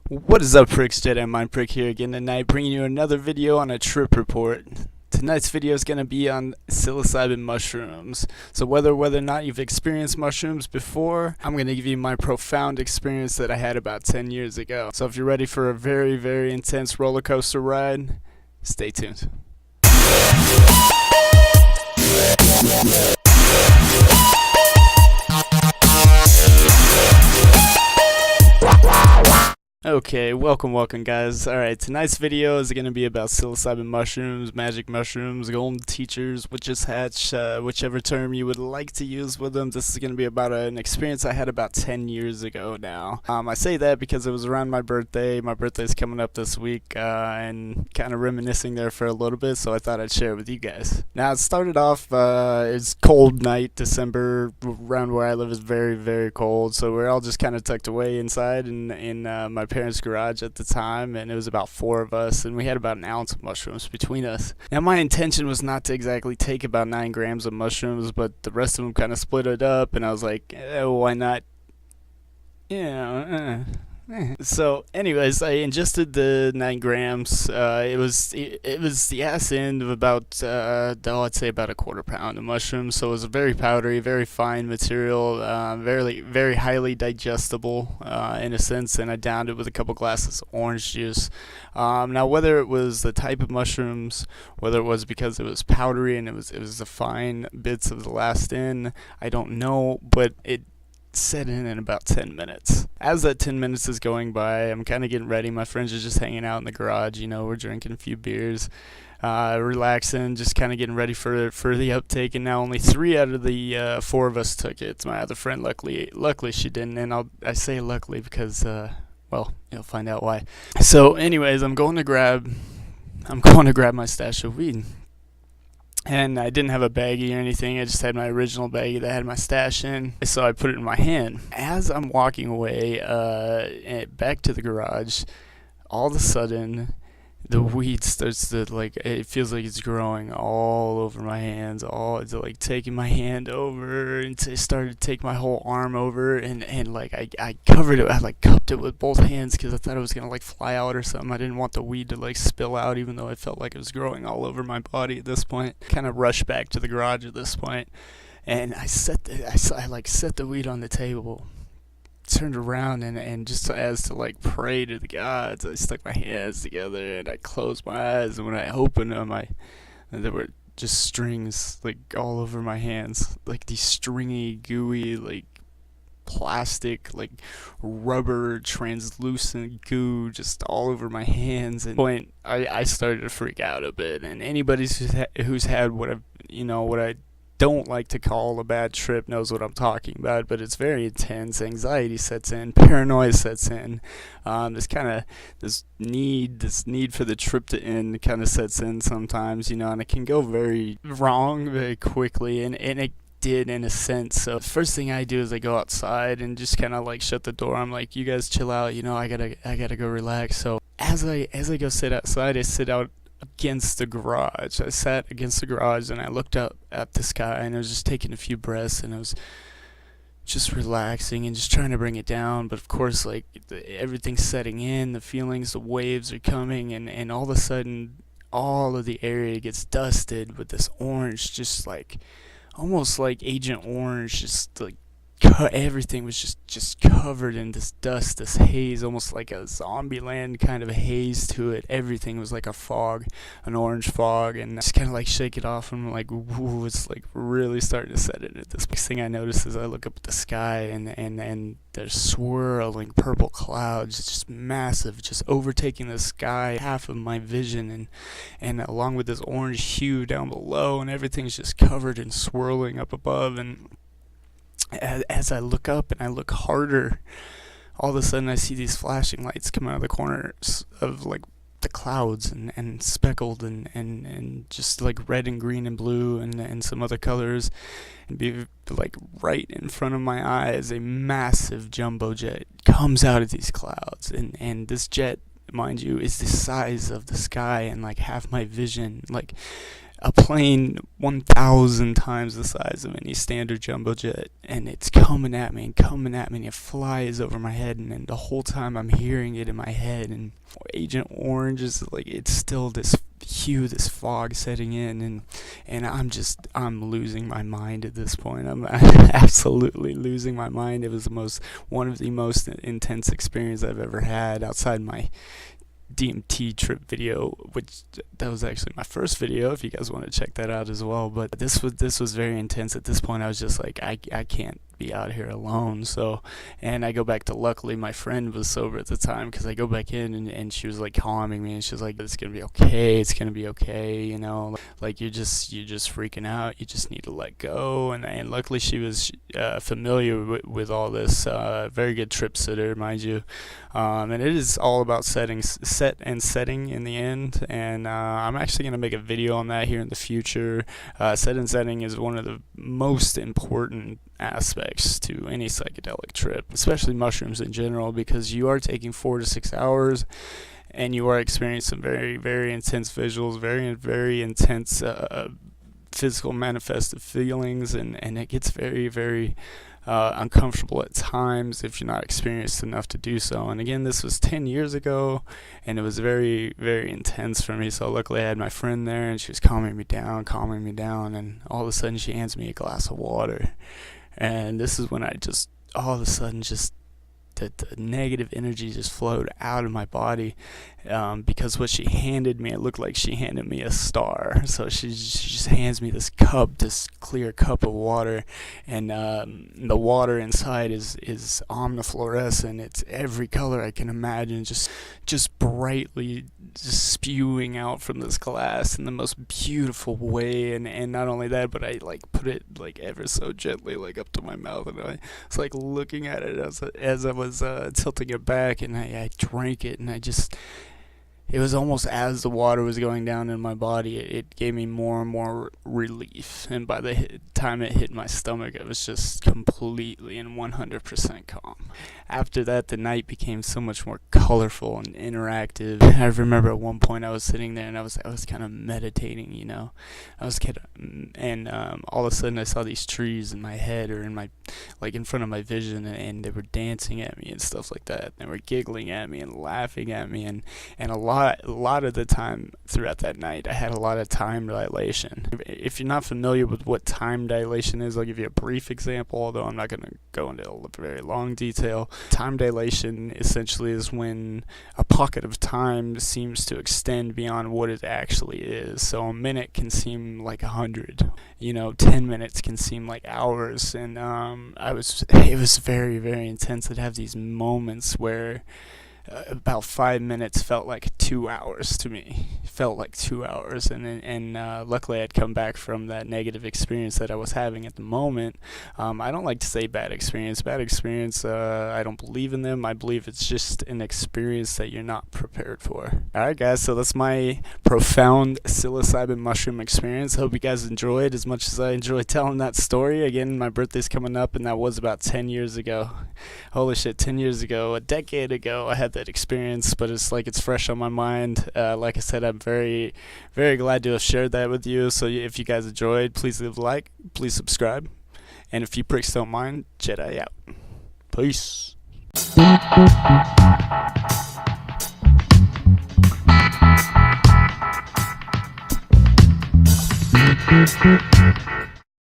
What is up, pricks? Jedi Mind Prick here again tonight, bringing you another video on a trip report. Tonight's video is going to be on psilocybin mushrooms. So whether or not you've experienced mushrooms before, I'm going to give you my profound experience that I had about 10 years ago. So if you're ready for a very, very intense roller coaster ride, stay tuned. Okay, welcome guys. Alright, tonight's video is going to be about psilocybin mushrooms, magic mushrooms, golden teachers, witch's hatch, whichever term you would like to use with them. This is going to be about an experience I had about 10 years ago now. I say that because it was around my birthday. My birthday's coming up this week, and kind of reminiscing there for a little bit, so I thought I'd share it with you guys. Now, it started off, it's cold night, December, around where I live is very, very cold, so we're all just kind of tucked away inside in my parents' garage at the time, and it was about 4 of us, and we had about an ounce of mushrooms between us. Now, my intention was not to exactly take about 9 grams of mushrooms, but the rest of them kind of split it up, and I was like, why not? So anyways, I ingested the 9 grams. It was the ass end of about I'd say about a quarter pound of mushrooms. So it was a very powdery, very fine material, very highly digestible in a sense. And I downed it with a couple glasses of orange juice. Now, whether it was the type of mushrooms, whether it was because it was powdery and it was the fine bits of the last end, I don't know, but it set in about 10 minutes. As that 10 minutes is going by, I'm kind of getting ready. My friends are just hanging out in the garage, we're drinking a few beers, relaxing, just kind of getting ready for the uptake. And now only 3 out of the 4 of us took it. My other friend, luckily she didn't, and I say luckily because well, you'll find out why. So anyways, I'm going to grab my stash of weed. And I didn't have a baggie or anything. I just had my original baggie that had my stash in. So I put it in my hand. As I'm walking away back to the garage, all of a sudden, the weed starts to, it feels like it's growing all over my hands. It's taking my hand over, and it started to take my whole arm over, and I covered it. I cupped it with both hands because I thought it was gonna fly out or something. I didn't want the weed to spill out, even though I felt like it was growing all over my body at this point. Kind of rushed back to the garage at this point, and I set the weed on the table. Turned around and just as to pray to the gods, I stuck my hands together and I closed my eyes, and when I opened them, there were just strings all over my hands, these stringy, gooey, plastic, rubber, translucent goo just all over my hands. And at point I started to freak out a bit, and anybody who's had what I don't like to call a bad trip knows what I'm talking about, but it's very intense. Anxiety sets in, paranoia sets in, this need for the trip to end kind of sets in sometimes, and it can go very wrong very quickly, and it did in a sense. So the first thing I do is I go outside and just kind of shut the door. I'm like, you guys chill out, I gotta go relax. So as I go sit outside, I sit out against the garage. I sat against the garage and I looked up at the sky, and I was just taking a few breaths, and I was just relaxing and just trying to bring it down. But of course, everything's setting in, the feelings, the waves are coming, and all of a sudden all of the area gets dusted with this orange, just almost like Agent Orange, just everything was just covered in this dust, this haze, almost like a zombie land kind of haze to it. Everything was like a fog, an orange fog, and I just kind of shake it off, and I'm ooh, it's really starting to set in at this. Next thing I notice is I look up at the sky, and there's swirling purple clouds, it's just massive, just overtaking the sky, half of my vision, and along with this orange hue down below, and everything's just covered and swirling up above. And as I look up and I look harder, all of a sudden I see these flashing lights come out of the corners of the clouds, and speckled and just red and green and blue and some other colors, and be right in front of my eyes, a massive jumbo jet comes out of these clouds, and this jet, mind you, is the size of the sky and half my vision. a plane 1,000 times the size of any standard jumbo jet, and it's coming at me and coming at me, and it flies over my head, and then the whole time I'm hearing it in my head, and Agent Orange is like, it's still this hue, this fog setting in, and I'm losing my mind at this point. I'm absolutely losing my mind. It was one of the most intense experiences I've ever had outside my DMT trip video, which that was actually my first video, if you guys want to check that out as well. But this was very intense. At this point I was just like, I can't be out here alone. So, and I go back to, luckily my friend was sober at the time, because I go back in, and she was like calming me, and she was like, it's gonna be okay, it's gonna be okay, you know, like you're just freaking out, you just need to let go. And luckily she was familiar with all this, very good trip sitter, mind you. And it is all about set and setting in the end, and I'm actually going to make a video on that here in the future. Set and setting is one of the most important aspects to any psychedelic trip, especially mushrooms in general, because you are taking 4 to 6 hours, and you are experiencing some very, very intense visuals, very, very intense physical manifested feelings, and it gets very, very uncomfortable at times if you're not experienced enough to do so. And again, this was 10 years ago, and it was very, very intense for me. So luckily I had my friend there, and she was calming me down, and all of a sudden she hands me a glass of water. And this is when I just, all of a sudden, just the negative energy just flowed out of my body, because what she handed me, it looked like she handed me a star. So she just hands me this clear cup of water, and the water inside is omnifluorescent. It's every color I can imagine, just brightly just spewing out from this glass in the most beautiful way. And not only that, but I like put it like ever so gently like up to my mouth, and I was like looking at it as I was tilting it back, and I drank it, and it was almost as the water was going down in my body, it gave me more and more relief. And by the time it hit my stomach, I was just completely and 100% calm. After that, the night became so much more colorful and interactive. I remember at one point I was sitting there, and I was kind of meditating, you know. And all of a sudden I saw these trees in my head, or in front of my vision, and they were dancing at me and stuff like that. They were giggling at me and laughing at me, and a lot of the time throughout that night I had a lot of time dilation. If you're not familiar with what time dilation is, I'll give you a brief example, although I'm not going to go into a very long detail. Time dilation essentially is when a pocket of time seems to extend beyond what it actually is. So a minute can seem like 100, 10 minutes can seem like hours. And it was very, very intense. I'd have these moments where about 5 minutes felt like 2 hours to me. Felt like 2 hours, and luckily I'd come back from that negative experience that I was having at the moment. I don't like to say bad experience. I don't believe in them. I believe it's just an experience that you're not prepared for. Alright guys, so that's my profound psilocybin mushroom experience. Hope you guys enjoyed as much as I enjoyed telling that story. Again, my birthday's coming up, and that was about 10 years ago. Holy shit, 10 years ago, a decade ago, I had that experience, but it's like it's fresh on my mind. Like I said, I'm very, very glad to have shared that with you. So if you guys enjoyed, please leave a like, please subscribe, and if you pricks don't mind, Jedi out. Peace.